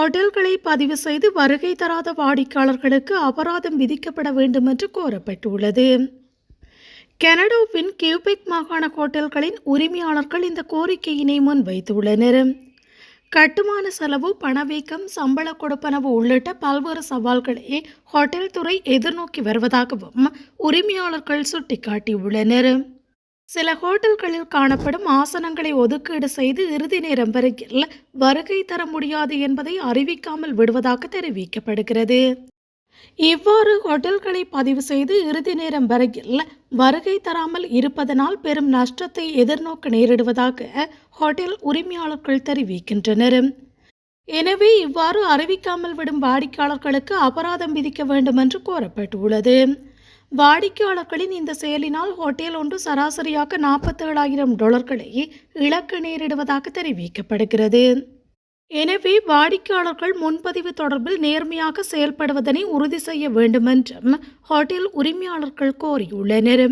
ஹோட்டல்களை பதிவு செய்து வருகை தராத வாடிக்கையாளர்களுக்கு அபராதம் விதிக்கப்பட வேண்டும் என்று கோரப்பட்டுள்ளது. கனடாவின் கியூபெக் மாகாண ஹோட்டல்களின் உரிமையாளர்கள் இந்த கோரிக்கையினை முன்வைத்துள்ளனர். கட்டுமான செலவு, பணவீக்கம், சம்பள கொடுப்பனவு உள்ளிட்ட பல்வேறு சவால்களை ஹோட்டல் துறை எதிர்நோக்கி வருவதாகவும் உரிமையாளர்கள் சுட்டிக்காட்டியுள்ளனர். சில ஹோட்டல்களில் காணப்படும் ஆசனங்களை ஒதுக்கீடு செய்து இறுதி நேரம் வரையில் வருகை தர முடியாது என்பதை அறிவிக்காமல் விடுவதாக தெரிவிக்கப்படுகிறது. இவ்வாறு ஹோட்டல்களை பதிவு செய்து இறுதி நேரம் வரையில் வருகை தராமல் இருப்பதனால் பெரும் நஷ்டத்தை எதிர்நோக்க நேரிடுவதாக ஹோட்டல் உரிமையாளர்கள் தெரிவிக்கின்றனர். எனவே இவ்வாறு அறிவிக்காமல் விடும் வாடிக்கையாளர்களுக்கு அபராதம் விதிக்க வேண்டும் என்று கோரப்பட்டுள்ளது. வாடிக்கையாளர்களின் இந்த செயலினால் ஹோட்டல் ஒன்று சராசரியாக $47,000 இழக்க நேரிடுவதாக தெரிவிக்கப்படுகிறது. எனவே வாடிக்கையாளர்கள் முன்பதிவு தொடர்பில் நேர்மையாக செயல்படுவதனை உறுதி செய்ய வேண்டும் என்றும் ஹோட்டல் உரிமையாளர்கள் கோரியுள்ளனர்.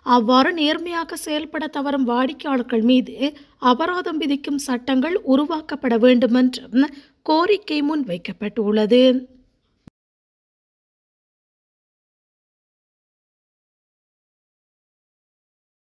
அவ்வாறு நேர்மையாக செயல்பட தவறும் வாடிக்கையாளர்கள் மீது அபராதம் விதிக்கும் சட்டங்கள் உருவாக்கப்பட வேண்டும் என்றும் கோரிக்கை முன்வைக்கப்பட்டுள்ளது.